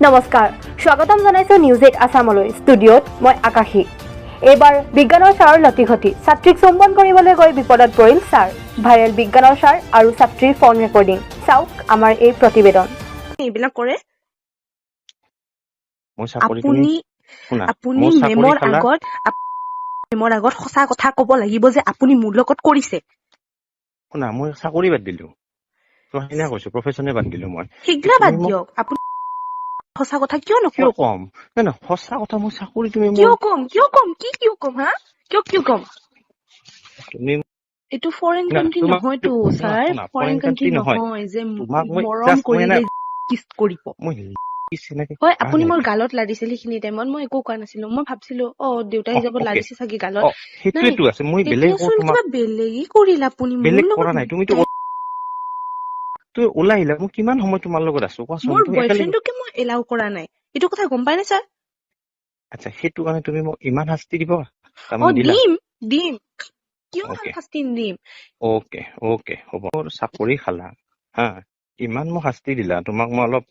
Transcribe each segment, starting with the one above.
নমস্কাৰ স্বাগতম জনাইছো নিউজ 8 আসামলৈ ষ্টুডিঅ'ত মই আকাশী এইবাৰ বিজ্ঞানৰ ছাৰৰ লতিঘটি ছাত্ৰীক চুম্বন কৰিবলৈ গৈ বিপদত পৰিল ছাৰ ভাইৰেল বিজ্ঞানৰ ছাৰ আৰু ছাত্ৰীৰ ফোন ৰেকৰ্ডিং চাওক আমাৰ এই প্ৰতিবেদন এইবিলাক কৰে আপুনি মেমৰ আগত সঁচা কথা ক'ব লাগিব যে আপুনি মোৰ লগত কৰিছে শুনা মই চাকৰি বাদ দিলো তোহাইনা কৈছো প্ৰফেছনে বাদ দিলো মই সেইগিলা বাদ দিয়ক আপুনি সঁচা কথা কিয় নকয় কম না সঁচা কথা মই চাকৰি তুমি কিয় কম হা কিয় কম তুমি এইটো ফৰেন কান্ট্ৰি নহয়তো ছাৰ ফৰেন কান্ট্ৰি নহয় যে মৰম কৰিলে কিছ কৰিব হয় আপুনি মোৰ গালত লাৰিছিল সেইখিনি টাইমত মই একো কোৱা নাছিলো মই ভাবছিলো দেউতাই হিচাপত লাৰিছে চাগে গালত সেইটোৱেতো আছে মই কিবা বেলেগেই কৰিল আপুনি বেলেগ কৰা নাই তুমিতো তুমি ওলাই আহিলা মই কিমান সময় তোমাৰ লগত আছো কোৱাচোন মোৰ বয়ফ্ৰেণ্ডকে মই এলাও কৰা নাই এইটো কথা গম পাই নে ছাৰ আচ্ছা সেইটো কাৰণে তুমি মোক ইমান শাস্তি দিব দিম কিয় শাস্তি দিম অকে হ'ব চাকৰি খালা হা ইমান মোক শাস্তি দিলা তোমাক মই অলপ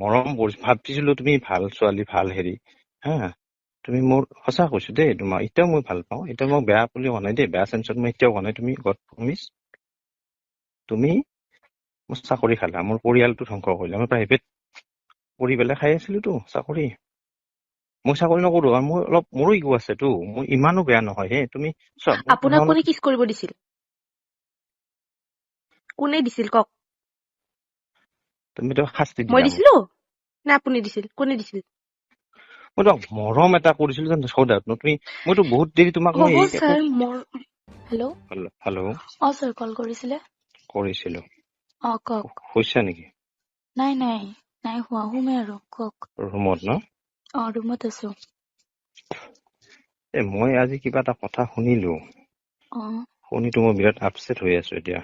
মৰম কৰিছো ভাবিছিলো তুমি ভাল ছোৱালী ভাল হেৰি হা তুমি মোৰ সঁচা কৈছো দেই তোমাক এতিয়াও মই ভাল পাওঁ এতিয়া মই বেয়া বুলি কোৱা নাই দেই বেয়া চেঞ্চত মই এতিয়াও কোৱা নাই তুমি গড প্ৰমিছ তুমি মোৰ চাকৰি খালা মোৰ পৰিয়ালটো ধ্বংস কৰিলা মই প্ৰাইভেট কৰি পেলাই খাই আছিলোতো চাকৰি মই চাকৰি নকৰো আৰু মোৰ অলপ মোৰো ইগো আছেতো মই ইমানো বেয়া নহয় হে তুমি আপোনাক কোনে কিছ কৰিব দিছিল কোনে দিছিল কওক তুমিতো শাস্তি দিলা মই দিছিলো না আপুনি দিছিল কোনে দিছিল মই তো মৰম এটা কৰিছিলো জানো সৌদাত তুমি মইতো বহুত দেৰি তোমাক মই হেল্ল' স্যাৰ কল কৰিছিলে কৰিছিলো কওক কৈছা নেকি নাই হোৱা হুমে আৰু কওক ৰুমত ন ৰুমত আছো মই আজি কিবা এটা কথা শুনিলো শুনিতো মই বিৰাট আপছেট হৈ আছো এতিয়া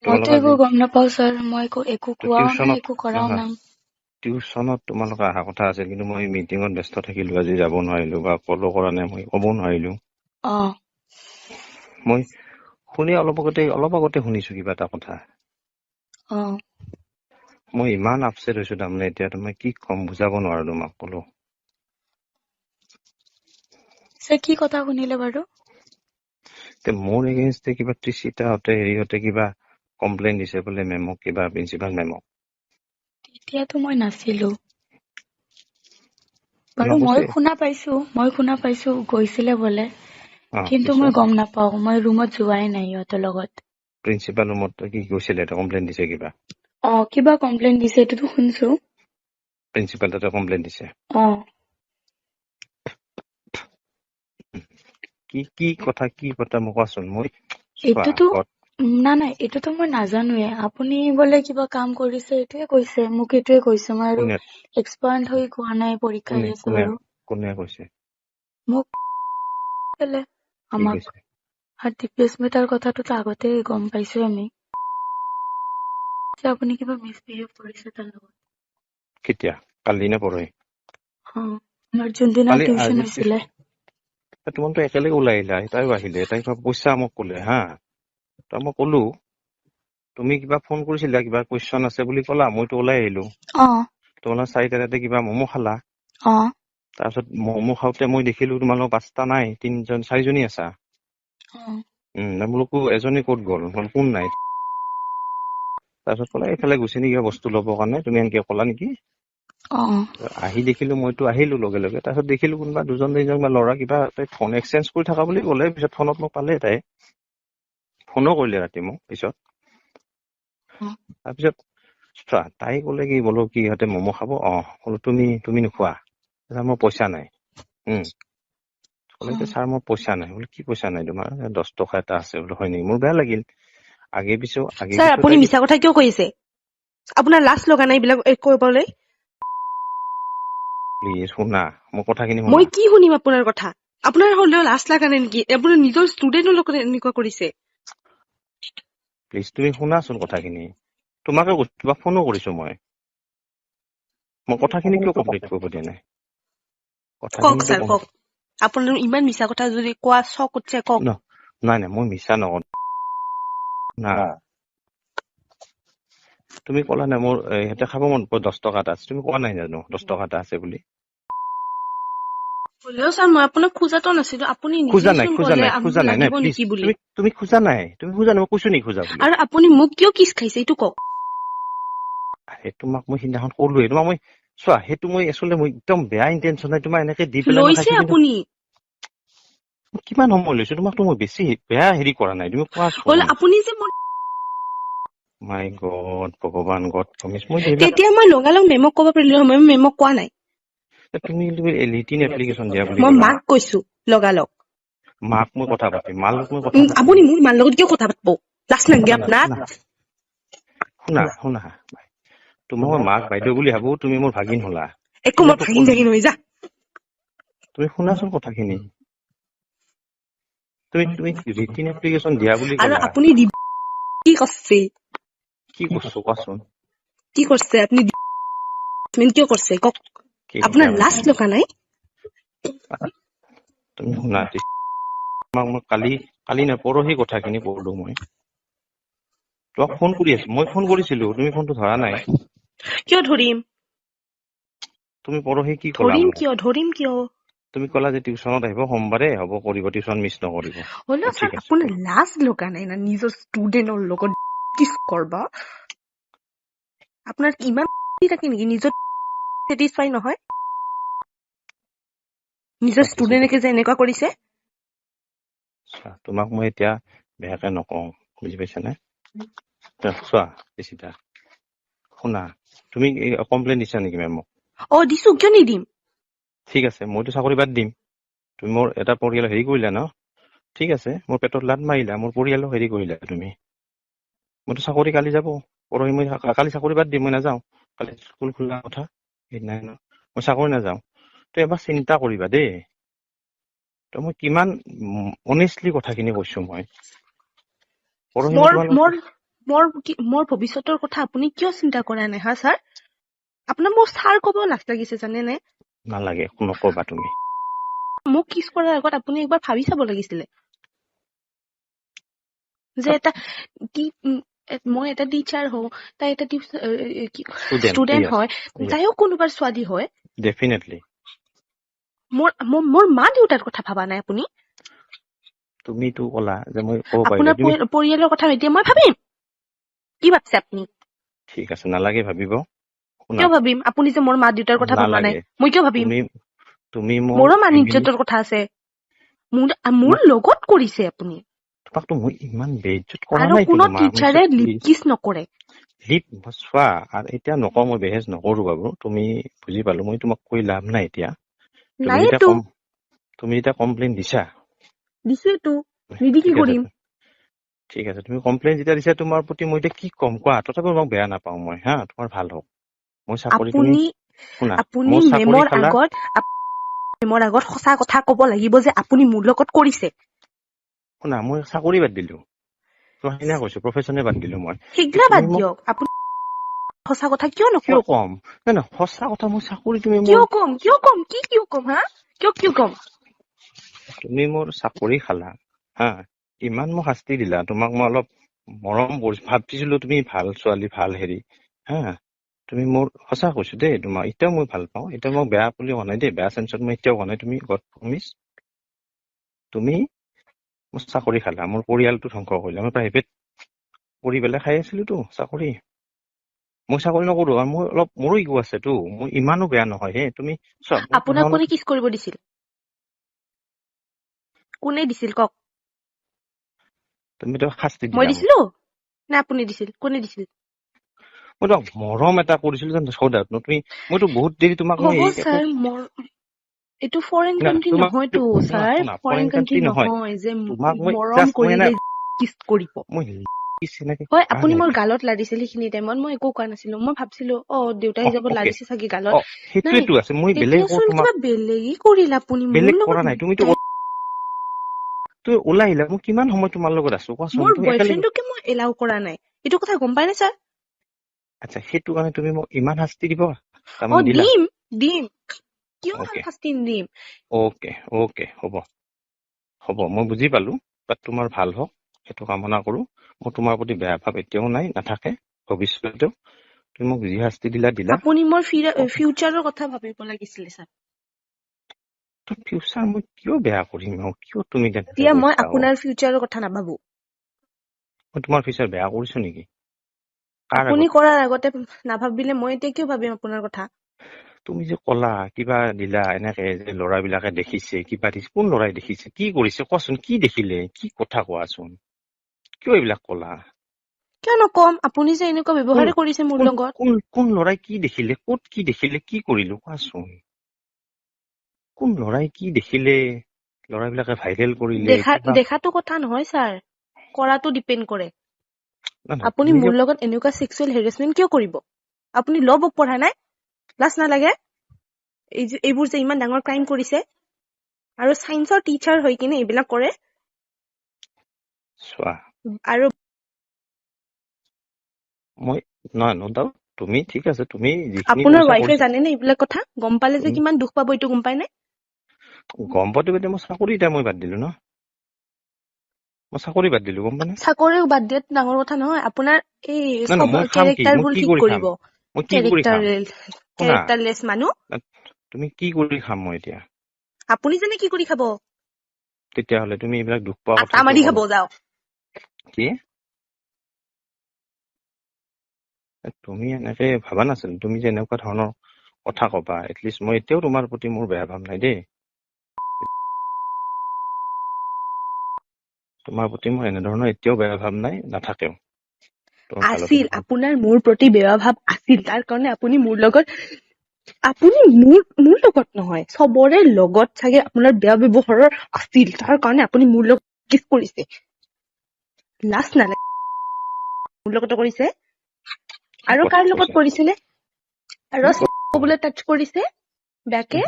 মইতো একো গম নাপাও ছাৰ মই একো কোৱাও নাই একো কৰাও নাই টিউচনত তোমালোকে অহা কথা আছিল কিন্তু মই মিটিঙত ব্যস্ত থাকিলো আজি যাব নোৱাৰিলো বা কলো কৰা নাই মই ক'ব নোৱাৰিলো মই শুনি অলপ আগতে শুনিছো কিবা এটা কথা মই ইমান আপছেট হৈছো তাৰমানে এতিয়া তোমাক কি কম বুজাব নোৱাৰো তোমাক কলো ছাৰ কি কথা শুনিলে বাৰু মোৰ এগেইনষ্টে কিবা ত্ৰিচিতাহঁতে হেৰিহঁতে কিবা কমপ্লেইন দিছে বোলে মেমক কিবা প্ৰিন্সিপাল মেমক তেতিয়াতো মই নাছিলো বাৰু মই শুনা পাইছো গৈছিলে বোলে কিন্তু মই গম নাপাও মই ৰুমত যোৱাই নাই ইহঁতৰ লগত প্ৰিন্সিপাল ৰুমত কি গৈছিলে এটা কমপ্লেইন দিছে কিবা কমপ্লেইন দিছে এইটোতো শুনছো প্ৰিন্সিপাল তাতে কমপ্লেইন দিছে কি কথা মোক কোৱাচোন মই এইটোতো নাই এইটোতো মই নাজানোৱে আপুনি বোলে কিবা কাম কৰিছে এইটোৱে কৈছে মোক এইটোৱে কৈছে মই আৰু এক্সপাৰ্ট হৈ কোৱা নাই পৰীক্ষা দি আছো বাৰু কোনে কৈছে মোক আমাক ডিপিএছ মিটাৰ কথাটোতো আগতে গম পাইছো আমি আপুনি কিবা মিছবিহেভ কৰিছে তাৰ লগত কেতিয়া কালি নে পৰহি আমাৰ যোনদিনা টিউচন হৈছিলে তোমালোকে একেলগে ওলাই আহিলা তাইও আহিলে তাই পইচা মোক কলে হা তই মই কলো তুমি কিবা ফোন কৰিছিলা কিবা কুৱেশ্যন আছে বুলি ক'লা মইতো ওলাই আহিলো তোমালোক চাৰিটাতে কিবা ম'ম' খালা তাৰপিছত ম'ম' খাওঁতে মই দেখিলো তোমালোক 5টা নাই 4জনী আছা তোমালোকো এজনী ক'ত গ'ল কোন নাই তাৰপিছত ক'লা এইফালে গুচি নেকি বস্তু ল'বৰ কাৰণে তুমি এনেকে ক'লা নেকি আহি দেখিলো মইতো আহিলো লগে লগে তাৰপিছত দেখিলো কোনোবা 2-3জন ল'ৰা কিবা ফোন এক্সচেঞ্জ কৰি থকা বুলি ক'লে পিছত ফোনত মোক পালে তাই ফোনো কৰিলে ৰাতি মোক পিছত তাৰপিছত তাই ক'লে কি বোলো কি ইহঁতে ম'ম' খাব ক'লো তুমি নোখোৱা মোৰ পইচা নাই ক'লে ছাৰ মোৰ পইচা নাই বোলো কি পইচা নাই তোমাৰ 10 টকা এটা আছে বোলো হয় নেকি মোৰ বেয়া লাগিল আগে পিছো ছাৰ আপুনি মিছা কথা কিয় কৈছে আপোনাৰ লাজ লগা নাই এইবিলাক কৰিবলৈ প্লিজ শুনা মোৰ কথাখিনি মই কি শুনিম আপোনাৰ কথা আপোনাৰ হ'লেও লাজ লগা নাই নেকি আপোনাৰ নিজৰ ষ্টুডেণ্টৰ লগত এনেকুৱা কৰিছে প্লিজ তুমি শুনাচোন কথাখিনি তোমাকে কিবা ফোনো কৰিছো মই কথাখিনি কিয় কমপ্লিট কৰিব দিয়া নাই কওক ছাৰ কওক আপোনাৰ ইমান মিছা কথা যদি কোৱা চক উঠছে কওক নাই মই মিছা নকওঁ তুমি ক'লা নাই মোৰ সিহঁতে খাব মন 10 টকা এটা আছে, তুমি কোৱা নাই জানো 10 টকা এটা আছে বুলি? হ'লেও ছাৰ মই আপোনাক খোজাতো নাছিলো, আপুনি খোজা নিজে নাই চোন খোজা ক'লে নাই আমাক খোজা নাই নাই লাগিব প্লিজ, নেকি বুলি। তুমি খোজা নাই, তুমি খোজা নাই, মই কৈছো নি খোজা বুলি? আৰু আপুনি মোক কিয় কিছ খাইছে এইটো কওক। আৰে তোমাক মই সিদিনাখন ক'লোৱে, তোমাক মই চোৱা সেইটো মই আচলতে মই একদম বেয়া ইণ্টেনশ্যন নাই, তোমাৰ এনেকে দি পেলাই মই লৈছে খাইছো, কিন্তু আপুনি। কিমান সময় লৈছো তোমাকতো মই বেছি বেয়া হেৰি কৰা নাই, তুমি কোৱাচোন। হ'লে আপুনি যে মোৰ মাই গড ভগৱান গড প্ৰমিছ, মই এইবিলাক তেতিয়া মই লগালগ মেমক ক'ব পাৰিলো হয়, মই মেমক কোৱা নাই। তুমি ৰিটিন এপ্লিকেশ্যন দিয়া বুলি মই ক'লা, মাক কৈছো লগালগ। মাক মই কথা পাতিম, মাৰ লগত মই কথা পাতিম। আপুনি মোৰ মাৰ লগত কিয় কথা পাতিব, লাজ নাগে আপোনাৰ? শুনা তোমাক মই মাক বাইদেউ বুলি ভাবো, তুমি মোৰ ভাগিন হলা। একো মই ভাগিন ভাগিন হৈ যা। তুমি শুনাচোন কথাখিনি, তুমি ৰিটিন এপ্লিকেশ্যন দিয়া বুলি আৰু ক'লা। আপুনি কি কৰিছে? কি কৈছো কোৱাচোন? কি কৰিছে আপুনি? কিয় কৰিছে কওক? আপোনাৰ লাজ লগা নাই? তুমি শুনা, তোমাক মই কালি নাই পৰহি কথাখিনি ক'লো, মই তোমাক ফোন কৰি আছো, মই ফোন কৰিছিলো, তুমি ফোনটো ধৰা নাই। কিয় ধৰিম? তুমি পৰহি কি ক'লা মোক? ধৰিম কিয়? তুমি ক'লা যে টিউচনত আহিব সোমবাৰে, হ'ব কৰিব, টিউচন মিছ নকৰিব। হ'লেও ঠিক ছাৰ আছে, আপোনাৰ লাজ লগা নাই না নিজৰ ষ্টুডেণ্টৰ লগত কিছ কৰবা? আপোনাৰ ইমান থাকে নেকি নিজৰ ছেটিছফাই নহয়? নিজৰ ষ্টুডেণ্টকে যে এনেকুৱা কৰিছে। তোমাক মই এতিয়া বেয়াকে নকওঁ, বুজি পাইছা নে? চোৱা বেছিটা শুনা, তুমি কমপ্লেইন দিছা নেকি মেমক? দিছো, কিয় নিদিম? ঠিক আছে, মইতো চাকৰি বাদ দিম, তুমি মোৰ এটা পৰিয়াল হেৰি কৰিলা ন? ঠিক আছে, মোৰ পেটত লাত মাৰিলা, মোৰ পৰিয়ালক হেৰি কৰিলা তুমি। মইতো চাকৰি কালি যাব, পৰহি মই কালি চাকৰি বাদ দিম, মই নাযাওঁ। কালি স্কুল খোলা কথা সেইদিনাই ন, মই চাকৰি নাযাওঁ। তো এবাৰ চিন্তা কৰিবা দেই। তো মই কিমান অনেষ্টলি কথাখিনি কৈছো মই। পৰহি মই তোমালোকক মোৰ ভৱিষ্যতৰ কথা আপুনি কিয় চিন্তা কৰা নাই হা ছাৰ? আপোনাৰ মোৰ ছাৰ ক'ব লাজ লাগিছে জানেনে? নালাগে, নকবা তুমি। মোক কিছ কৰাৰ আগত আপুনি একবাৰ ভাবি চাব লাগিছিলে যে মই এটা টিচাৰ হওঁ, তাই এটা ষ্টুডেণ্ট হয়, তাইও কোনোবাৰ ছোৱালী হয়। ডেফিনেটলি। মোৰ মা দেউতাৰ কথা ভাবা নাই আপুনি? তুমিতো ক'লা যে মই ক'ব পাৰিলো, আপোনাৰ পৰিয়ালৰ কথা এতিয়া মই ভাবিম। কি ভাবছে আপুনি? ঠিক আছে, নালাগে ভাবিব। কিয় ভাবিম? আপুনি যে মোৰ মা দেউতাৰ কথা ভাবা নাই, মই কিয় ভাবিম? তুমি মোৰো মান ইজ্জতৰ কথা আছে। মোৰ লগত কৰিছে আপুনি। তোমাকতো মই ইমান বেইজ্জত কৰা আৰু নাইতো কোনো মা, টিচাৰে লিপ কিছ নকৰে। চোৱা, আৰু এতিয়া নকওঁ, মই বেহেজ নকৰো বাৰু, তুমি বুজি পালো, মই তোমাক কৈ লাভ নাই এতিয়া। তুমি এতিয়া কমপ্লেইন দিছা। দিছেতো, নিদি কি কৰিম? ঠিক আছে, তুমি কমপ্লেইন যেতিয়া দিছা, তোমাৰ প্ৰতি মই এতিয়া কি ক'ম কোৱা? তথাপিও মই বেয়া নাপাওঁ, মই তোমাৰ ভাল হওক। মই চাকৰি, আপুনি মেমৰ আগত সঁচা কথা ক'ব লাগিব যে আপুনি মোৰ লগত কৰিছে। শুনা, মই চাকৰি বাদ দিলো, সেইদিনা কৈছো, প্ৰফেচনে বাদ দিলো মই। সেইগিলা বাদ দিয়ক, আপুনি সঁচা কথা কিয় নকব? কিয় কম? নাই সঁচা কথা, মই চাকৰি, তুমি কিয় কম? কিয় কম হা? কিয় কম? তুমি মোৰ চাকৰি খালা হা, ইমান মোক শাস্তি দিলা, তোমাক মই অলপ মৰম কৰিছো, ভাবিছিলো তুমি ভাল ছোৱালী, ভাল হেৰি হা, তুমি মোৰ সঁচা কৈছো দেই, তোমাক এতিয়াও মই ভাল পাওঁ, এতিয়া মই বেয়া বুলি হোৱা নাই দেই, বেয়া চেঞ্চত মই এতিয়াও হোৱা নাই। তুমি গড প্ৰমিছ, তুমি মোৰ চাকৰি খালা, মোৰ পৰিয়ালটো ধ্বংস কৰিলা। মই প্ৰাইভেট কৰি পেলাই খাই আছিলোতো চাকৰি। মই চাকৰি নকৰো, আৰু মোৰো ইগো আছেতো, মই ইমানো বেয়া নহয় হে। তুমি চোৱা, আপোনাক কোনে কিছ কৰিব দিছিল? কোনে দিছিল কওক? তুমিতো শাস্তি মই দিলা মোক। দিছিলো নে আপুনি দিছিল? কোনে দিছিল? মই তোমাক মৰম এটা কৰিছিলো যেন সৌদাত, মইতো বহুত দেৰি তোমাক মই ছাৰ, এইটো ফৰেন কাণ্ট্ৰি নহয়তো ছাৰ, ফৰেন কাণ্ট্ৰি নহয় যে তোমাক মই মৰম কৰিলে কিছ কৰিব। হয়, আপুনি মোৰ গালত লাৰিছিল সেইখিনি টাইমত, মই একো কোৱা নাছিলো। মই ভাবছিলো দেউতাই যাব লাৰিছে চাগে গালত। নাই, সেইটোৱেতো আছে, মই বেলেগ তেতিয়াচোন কিবা বেলেগেই কৰিল আপুনি মোৰ বেলেগ কৰা লগত। নাই। তুমি ওলাই আহিলা, মই কিমান সময় তোমাৰ লগত আছো কোৱাচোন? মোৰ তুমি একেলগে, বয়ফ্ৰেণ্ডকে মই এলাও কৰা নাই, এইটো কথা গম পাই নে ছাৰ? আচ্ছা, সেইটো কাৰণে তুমি মোক ইমান শাস্তি দিব তাৰমানে দিলা? দিম। কিয় শাস্তি নিদিম? অকে, হ'ব, মই বুজি পালো, বাট তোমাৰ ভাল হওক সেইটো কামনা কৰো। মোৰ তোমাৰ প্ৰতি বেয়া ভাৱ এতিয়াও নাই, নাথাকে। ভৱিষ্যতেও তুমি মোক যি শাস্তি দিলা আপুনি মোৰ ফিউচাৰৰ কথা ভাবিব লাগিছিলে ছাৰ। ফিউচাৰ মই কিয় বেয়া কৰিম আৰু কিয় তুমি এতিয়া মই আপোনাৰ ফিউচাৰৰ কথা নাভাবো। মই তোমাৰ ফিউচাৰ বেয়া কৰিছো নেকি? আপুনি কৰাৰ আগতে নাভাবিলে মই এতিয়া কিয় ভাবিম আপোনাৰ কথা? তুমি যে কলা কিবা দিলা এনেকে যে ল'ৰাবিলাকে দেখিছে কিবা দিছে, কোন ল'ৰাই দেখিছে কি কৰিছে কোৱাচোন? কি দেখিলে কি কথা কোৱাচোন? কিয় এইবিলাক কলা? কিয় নকম? আপুনি যে এনেকুৱা ব্যৱহাৰে কৰিছে মোৰ লগত। কোন ল'ৰাই কি দেখিলে, ক'ত কি দেখিলে, কি কৰিলো কোৱাচোন? কোন ল'ৰাই কি দেখিলে ল'ৰাবিলাকে ভাইৰেল কৰিলে? দেখাটো কথা নহয় ছাৰ, কৰাটো ডিপেণ্ড কৰে। আপুনি মোৰ লগত এনেকুৱা সেক্সুৱেল হেৰাসমেন্ট কিয় কৰিব? আপুনি ল' বুক পঢ়া নাই? লাজ নালাগে? এইবোৰ যে ইমান ডাঙৰ ক্ৰাইম কৰিছে আৰু চাইন্সৰ টিচাৰ হৈ কিনে এইবিলাক কৰে। চোৱা আৰু মই ন ডাউট তুমি ঠিক আছে, তুমি যিখিনি আপোনাৰ ৱাইফে জানে নে এইবিলাক কথা? গম পালে যে কিমান দুখ পাব এইটো গম পাই নাই? গম পাতো এতিয়া মই চাকৰি এতিয়া মই বাদ দিলো ন, মই চাকৰি বাদ দিলো গম পানে? চাকৰি বাদ দিয়াত ডাঙৰ কথা নহয়। আপোনাৰ এই কেৰেক্টাৰবোৰ ঠিক কৰিব। মই কি কৰি খাম? কেৰেক্টাৰলেছ মানুহ। তুমি কি কৰি খাম মই এতিয়া? আপুনি জানে কি কৰি খাব? তেতিয়াহ'লে তুমি এইবিলাক দুখ পোৱা কথা মাৰি খাব যাওক। কি তুমি এনেকে ভাবা নাছিল? তুমি যে এনেকুৱা ধৰণৰ কথা কবা, এটলিষ্ট মই এতিয়াও তোমাৰ প্ৰতি মোৰ বেয়া ভাৱ নাই দেই। তোমাৰ প্ৰতি মোৰ এনেধৰণৰ এতিয়াও বেয়া ভাৱ নাই, নাথাকেও। আছিল আপোনাৰ মোৰ প্ৰতি বেয়া ভাৱ আছিল, তাৰ কাৰণে আপুনি মোৰ লগত নহয় চবৰে লগত চাগে আপোনাৰ বেয়া ব্যৱহাৰৰ আছিল, তাৰ কাৰণে আপুনি মোৰ লগত কিছ কৰিছে। লাজ নালাগে? মোৰ লগতো কৰিছে আৰু কাৰ লগত কৰিছিলে? আৰু বোলে টাচ কৰিছে বেয়াকে?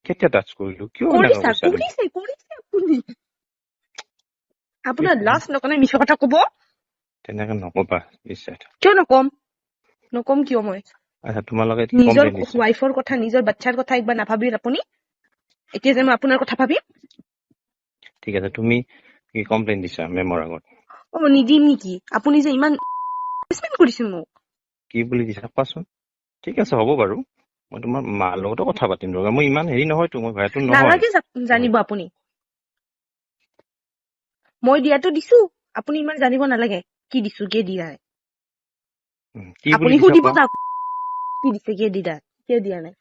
কেতিয়া টাচ কৰিলো? কিয় কৰিছে আপুনি? আপোনাৰ লাজ নকৰে মিছা কথা কব? তেনেকে নকবা বিশ্বাস। কিয় নকম কিয়? মই তোমালোকে নিজৰ ৱাইফৰ কথা, নিজৰ বাচ্ছাৰ কথা একবাৰ নাভাবিল আপুনি? এতিয়া যে মই আপোনাৰ কথা ভাবিম? ঠিক আছে, তুমি কি কমপ্লেইন দিছা মেমৰ আগত? নিদিম নেকি? আপুনি যে ইমান কৰিছে মোক। কি বুলি দিছা কোৱাচোন? ঠিক আছে হ'ব বাৰু, মই তোমাৰ মাৰ লগতো কথা পাতিম। মই ইমান হেৰি নহয়তো, মই ভাইটো নহয়। নালাগে জানিব আপুনি। মই দিয়াতো দিছো, আপুনি ইমান জানিব নালাগে কি দিছো কি দিয়া নাই। আপুনি সুধিব যাওক কি দিছে কি দিয়া নাই।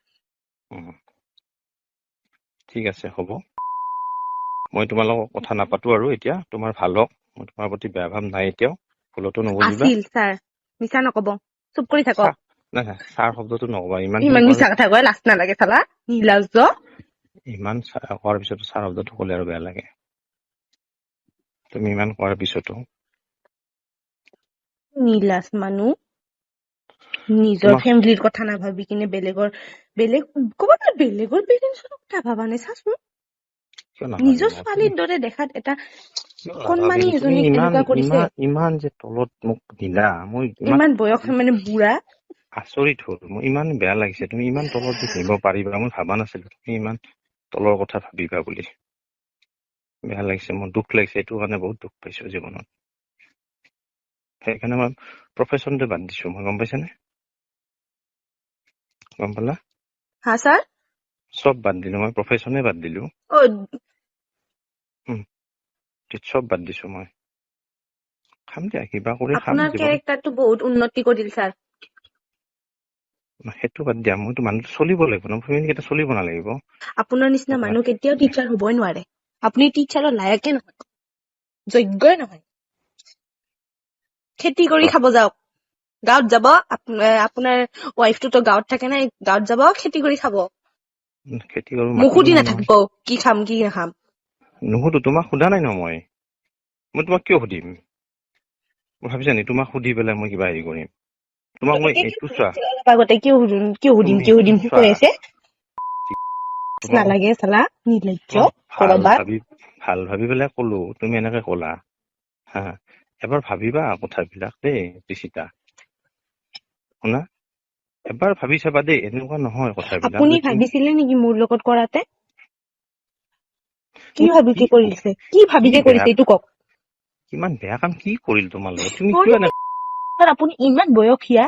ঠিক আছে হ'ব, মই তোমাৰ লগত কথা নাপাতো আৰু এতিয়া। তোমাৰ ভাল হওক, মই তোমাৰ প্ৰতি বেয়া ভাৱ নাই এতিয়াও, ভুলতো নুবুজিবা। আছিল ছাৰ, মিছা নকব, চুপ কৰি থাকক। নাই ছাৰ শব্দটো নকবা। ইমান মিছা কথা কয়, লাজ নালাগে চালা নিৰ্লজ্জ। ইমান কোৱাৰ পিছতো ছাৰ শব্দটো ক'লে আৰু বেয়া লাগে। তুমি ইমান কোৱাৰ পিছতো। নিলাজ মানুহ, নিজৰ ফেমিলিৰ কথা নাভাবি কিনে বেলেগৰ পেৰেণ্টছৰ কথা ভাবা নাই। চাচোন নিজৰ ছোৱালীৰ দৰে দেখাত এটা কণমানি এজনীক এনেকুৱা কৰিছে। ইমান যে তলত মোক দিলা, মই ইমান বয়স মানে বুঢ়া। আচৰিত হল, মোৰ ইমান বেয়া লাগিছে। তুমি ইমান তলত যে নিব পাৰিবা, মই ভাবা নাছিলো তুমি ইমান তলৰ কথা ভাবিবা বুলি। বেয়া লাগিছে, মোৰ দুখ লাগিছে, এইটো কাৰণে বহুত দুখ পাইছো জীৱনত। সেইকাৰণে মই প্ৰফেশ্যনটো বাদ দিছো, মই গম পাইছানে? গম পালা? হা ছাৰ? চব বাদ দিলো, মই প্ৰফেশ্যনে বাদ দিলো। চব বাদ দিছো মই। খাম দিয়া, কিবা কৰি খাম। আপোনাৰ কেৰেক্টাৰটো বহুত উন্নতি কৰিল ছাৰ। সেইটো বাদ দিয়া, মইতো মানুহটো চলিব লাগিব ন, ফেমিলিকেইটা চলিব নালাগিব? আপোনাৰ নিচিনা মানুহ কেতিয়াও টিচাৰ হবই নোৱাৰে। আপুনি টিচাৰৰ লায়কে নহয়, যোগ্যই নহয়। খেতি কৰি খাব যাওক, গাঁৱত যাব। আপোনাৰ ৱাইফটোতো গাঁৱত থাকে নাই, গাঁৱত যাব খেতি কৰি খাব। খেতি কৰো, মোক সুধি নাথাকিব কি খাম কি নাখাম। নুসুধো, তোমাক সোধা নাই ন। মই তোমাক কিয় সুধিম? মই ভাবিছা নি তোমাক সুধি পেলাই মই কিবা হেৰি কৰিম? তোমাক মই এইটো চোৱা, কিয় সুধিম কৈ আছে। নালাগে চালা নিৰ্লজ্জ। ভাল ভাবি পেলাই কলো, তুমি এনেকে কলা। হা, এবাৰ ভাবিবা কথাবিলাক দেই ঋষিতা, শুনা। এবাৰ ভাবি চাবা দেই, এনেকুৱা নহয় কথাবিলাক। আপুনি ভাবিছিলে নেকি মোৰ লগত কৰাতে? কি ভাবিকে কৰিছে এইটো কওক। কিমান বেয়া কাম কি কৰিল তোমাৰ লগত? তুমি কিয় ছাৰ আপুনি ইমান বয়সীয়া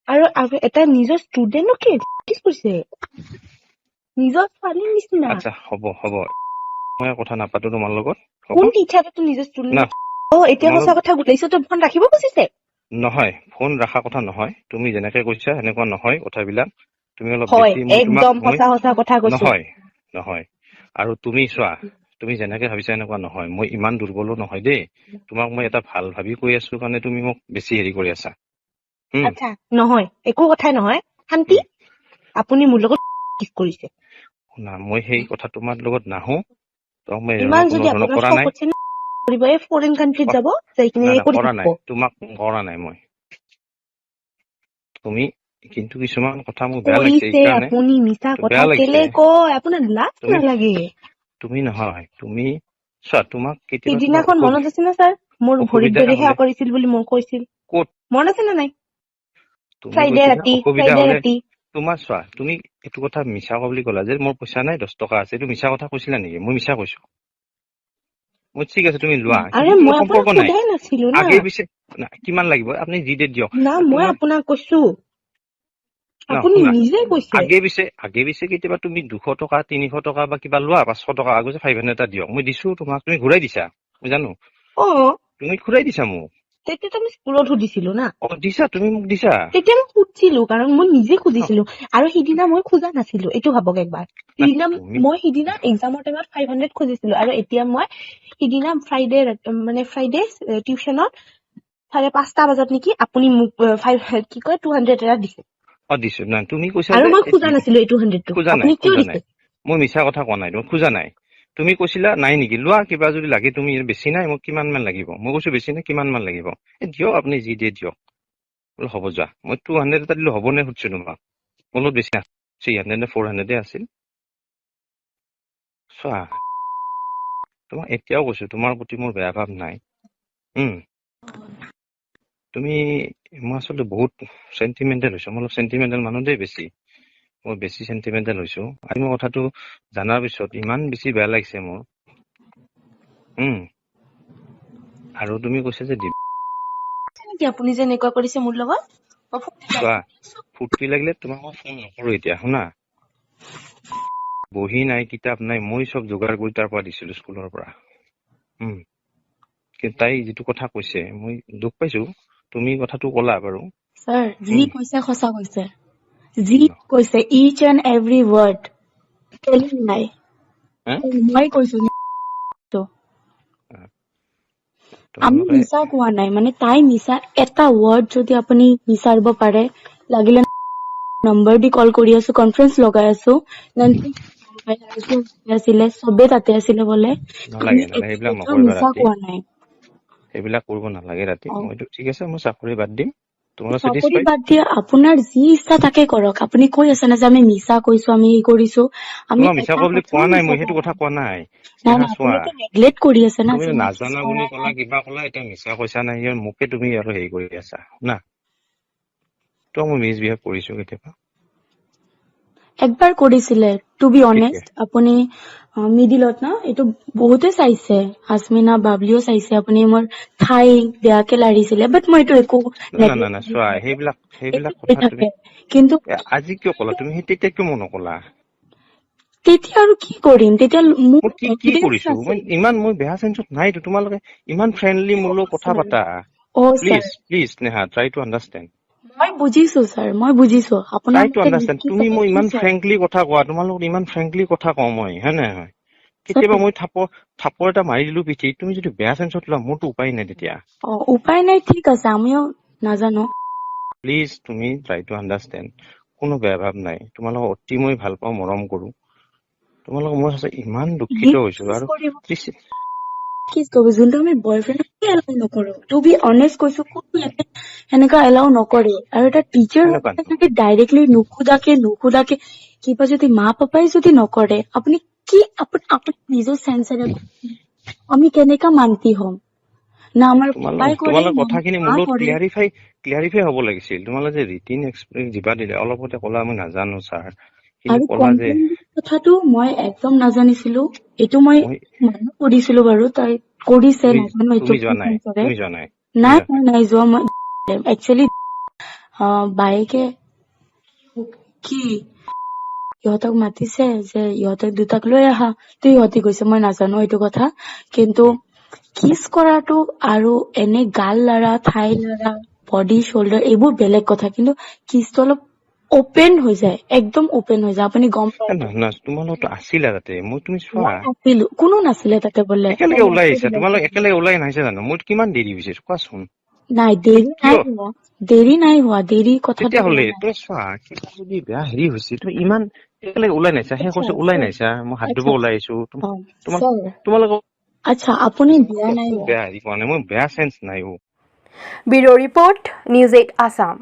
আৰু এটা নিজৰ ষ্টুডেণ্টক কি কৰিছে নিজৰ ছোৱালীৰ নিচিনা। আচ্ছা হ'ব মই কথা নাপাতো তোমাৰ লগত। কোন টিচাৰটো নিজৰ ষ্টুডেণ্ট এতিয়া তোমালোক সঁচা কথা গোটাইছো তো ফোন ৰাখিব খুজিছে? নহয়, ফোন ৰখা কথা নহয়, তুমি যেনেকে কৈছা সেনেকুৱা নহয় কথাবিলাক। তুমি অলপ হয়, বেছি মই তোমাক একদম সঁচা কথা কৈছো। নহয় আৰু তুমি চোৱা, তুমি যেনেকে ভাবিছা এনেকুৱা নহয়। মই ইমান দুৰ্বলো নহয় দেই। তোমাক মই এটা ভাল ভাবি কৈ আছো কাৰণে তুমি মোক বেছি হেৰি কৰি আছা। আচ্ছা নহয়, একো কথাই নহয়। শান্তি, আপুনি মোৰ লগত কিছ কৰিছে। শুনা, মই সেই কথা তোমাৰ লগত নাহো। মই ইমান কোনো যদি ধৰণৰ আপোনাৰ কৰা শখ নাই। আছে কৰিব, এই ফৰেইন কাণ্ট্ৰীত যাব, যাই কিনে কৰি কৰা নাই, থাকিব। তোমাক কৰা নাই মই। তুমি কিন্তু কিছুমান কথা মোৰ বেয়া লাগিছে কৰিছে এইকাৰণে। আপুনি মিছা কথা বেয়া লাগিছে কেলে কয়? আপোনাৰ লাজ তুমি নালাগে? তুমি নহয়, তুমি চোৱা, তোমাক কেতিয়াবা তোমাৰ সিদিনাখন মনত আছে না ছাৰ, মোৰ ভৰিত অসুবিধা ধৰি হলে সেৱা কৰিছিল বুলি মোক কৈছিল, ক'ত মনত আছে নে নাই? তুমি ফ্ৰাইডে কৈছিলা ৰাতি অসুবিধা ফ্ৰাইডে হলে ৰাতি তোমাৰ চোৱা, তুমি এইটো কথা মিছা কোৱা বুলি ক'লা যে মোৰ পইচা নাই 10 টকা আছে। এইটো মিছা কথা কৈছিলা নেকি? মই মিছা কৈছো? মই ঠিক আছে তুমি লোৱা, আৰে কিন্তু মোৰ মই আপোনাক সম্পৰ্ক নাই। সোধাই নাছিলো না। আগে পিছে কিমান লাগিব আপুনি যি দে দিয়ক। না মই তোমাৰ আপোনাক কৈছো, আপুনি শুনা, নিজে কৈছে। আগে পিছে কেতিয়াবা তুমি 200 টকা 300 টকা বা কিবা লোৱা 500 টকা আগতে 500 এটা দিয়ক। মই দিছো তোমাক, তুমি ঘূৰাই দিছা, মই জানো। তুমি ঘূৰাই দিছা মোক। তেতিয়াতো আমি স্কুলত সুধিছিলো না। দিছা, তুমি মোক দিছা। তেতিয়া মই সুধিছিলো, কাৰণ মই নিজে খুজিছিলো। আৰু সিদিনা মই খোজা নাছিলো, এইটো ভাবক একবাৰ। সিদিনা এক্সামৰ টাইমত 500 খুজিছিলো, আৰু এতিয়া মই সিদিনা ফ্ৰাইডে টিউচনত 5:30 বজাত নেকি আপুনি মোক 200 এটা দিছে। দিছো না, তুমি কৈছা আৰু যে মই খোজা নাছিলো এই 200টো। আপুনি কিয় দিছে? মই মিছা কথা কোৱা নাই, তুমি খোজা নাই। তুমি কৈছিলা নাই নেকি, লোৱা কিবা যদি লাগে। তুমি বেছি নাই, মোক কিমান মান লাগিব? মই কৈছো বেছি নাই, কিমান মান লাগিব? দিয়ক, আপুনি যি দিয়ে দিয়ক। বোলে হ'ব যোৱা। মই 200 এটা দিলো হ'ব নে সুধিছো তোমাক। মোৰ লগত বেছি নাই, 300 নে 400 আছিল। চোৱা, তোমাক এতিয়াও কৈছো, তোমাৰ প্ৰতি মোৰ বেয়া ভাৱ নাই। তুমি, মই আচলতে বহুত চেণ্টিমেণ্টেল হৈছো। মই অলপ চেণ্টিমেণ্টেল মানুহ দেই বেছি। মই বেছি চেণ্টিমেণ্টেল হৈছো। আজি মই কথাটো জনাৰ পিছত ইমান বেছি বেয়া লাগিছে মোৰ। আৰু তুমি কৈছা যে আপুনি যে এনেকুৱা কৰিছে মোৰ লগত। চোৱা, ফূৰ্তি লাগিলে তোমাক মই ফোন নকৰো এতিয়া। শুনা, বহি নাই, কিতাপ নাই, মই চব যোগাৰ কৰি তাৰ পৰা দিছিলো স্কুলৰ পৰা। কিন্তু তাই যিটো কথা কৈছে, মই দুখ পাইছো। তুমি কথাটো ক'লা বাৰু। ছাৰ, যি কৈছে সঁচা কৈছে। যি কৈছে ইচ এণ্ড এভৰি ৱৰ্ড নাই। মই কৈছো আমি মিছা কোৱা নাই, মানে তাই মিছা এটা ৱৰ্ড যদি আপুনি বিচাৰিব পাৰে, লাগিলে নম্বৰ দি কল কৰি আছো, কনফাৰেন্স লগাই আছো, আছিলে চবে তাতে আছিলে বোলে। আমি সেইবিলাক কেতিয়াও নকৰিবা মিছা ৰাতি। কোৱা নাই। সেইবিলাক কৰিব নালাগে ৰাতি। মইতো ঠিক আছে, মই চাকৰি বাদ দিম। চাকৰি বাদ দিয়া, আপোনাৰ যি ইচ্ছা তাকে কৰক। আপুনি কৈ আছে না যে আমি মিছা কৈছো, আমি ই কৰিছো। আমি তোমাক মিছা এটা কোৱা বুলি কথাও কোৱা নাই, মিছা মই সেইটো কোৱা কথা কোৱা নাই। নাই। চোৱা, আপুনিতো নেগলেক্ট কৰি আছে না তুমি যে মই কিছ নাজানা বুলি কৰাই ক'লা, নাই। কিবা ক'লা, এতিয়া মিছা কৈছা নাই, মোকে তুমি আৰু হেৰি কৰি আছা না। তো মই মিছবিহেভ কৰিছো কেতিয়াবা? একবাৰ কৰিছিলে, টু বি অনেষ্ট। আপুনি মিডিলত না, এইটো বহুতে চাইছে, আজমিনা বাবলিও চাইছে। আপুনি মোৰ ঠাই বেয়াকে লাৰিছিলে, বাট মই এইটো একো না চোৱা, সেইবিলাক কথা তুমি কিন্তু আজি কিয় ক'লা? তুমি সেই তেতিয়া কিয় মই নকলা? তেতিয়া আৰু কি কৰিম? তেতিয়া মোৰ কি এভিডেন্স কৰিছো? নাছিল। মই বেয়া চেঞ্চত নাইতো। তোমালোকে ইমান ফ্ৰেণ্ডলি মোৰ লগত কথা পাতা। Sir, please Neha, try to understand. মই বুজিছো ছাৰ, মই বুজিছো আপোনাৰ ট্ৰাই টু আণ্ডাৰষ্টেণ্ড। তুমি মই ইমান বুজিছে। ফ্ৰেংকলি কথা কোৱা, তোমাৰ লগত ইমান ফ্ৰেংকলি কথা কওঁ মই, হয় নে নহয়? কেতিয়াবা মই থাপৰ এটা মাৰি দিলো পিঠিত, তুমি যদি বেয়া চেঞ্চত লোৱা, মোৰতো উপায় নাই তেতিয়া। উপায় নাই, ঠিক আছে, আমিও নাজানো। প্লিজ তুমি ট্ৰাই টু আণ্ডাৰষ্টেণ্ড। কোনো বেয়া ভাৱ নাই। তোমালোকক অতি মই ভাল পাওঁ, মৰম কৰো। তোমালোকক মই ইমান দুখিত হৈছো। আৰু যোনটো আমি বয়ফ্ৰেণ্ডকে এলাউ নকৰো, টু বি অনেষ্ট কৈছো, কোনো ইয়াতে সেনেকা এলাউ নকৰে। আৰু এটা টিচাৰ যদি ডাইৰেক্টলি নুসুধাকে কিবা যদি মা পাপাই যদি নকৰে, আপুনি কি আপুনি নিজৰ চেন্সেৰে আমি কেনেকা মান্তি হম না? আমাৰ পাপাই কৰে তোমালোকৰ না কথাখিনি মোৰ মা লগত কৰে। ক্লিয়াৰিফাই হ'ব লাগিছিল। তোমালোকে যে ৰিটিন এক্সপিৰিয়েঞ্চ দিবা দিলে, অলপতে ক'লা মই নাজানো ছাৰ, কিন্তু আৰু ক'লা যে কথাটো মই একদম নাজানিছিলো। এইটো মই মানুহ কৰিছিলো বাৰু, তাই কৰিছে, নাজানো এইটো তুমি যোৱা নাই। নাই নাই যোৱা মই একচুৱেলি বায়েকে কি ইহঁতক মাতিছে যে ইহঁতক দুটাক লৈ আহা, তো ইহঁতি গৈছে, মই নাজানো এইটো কথা। কিন্তু কিছ কৰাটো আৰু এনে গাল লৰা, ঠাই লৰা, বডি শোল্ডাৰ এইবোৰ বেলেগ কথা, কিন্তু কিছটো অলপ অপেন হৈ যায়, একদম অপেন হৈ যায়, আপুনি গম পায়। তোমালোকতো আছিলা তাতে, মই তুমি চোৱা নাছিলো, কোনো নাছিলে তাতে বোলে। একেলগে ওলাই আহিছা, তোমালোক একেলগে ওলাই নাহিছা জানো? মই কিমান দেৰি হৈছে কোৱাচোন? নাই দেৰি নাই হোৱা, দেৰি কথাটো তেতিয়াহ'লে তুমি চোৱা, কিবা যদি বেয়া হেৰি হৈছে, তুমি ইমান একেলগে ওলাই নাহিছা, সেই কৈছে ওলাই নাহিছা, মই হাত ধুব ওলাই আহিছো, তোমালোকক আচ্ছা আপুনি বিয়া নাই হোৱা। বেয়া হেৰি কোৱা নাই, মই বেয়া চেন্স নাই। Bureau report, news 8 Assam.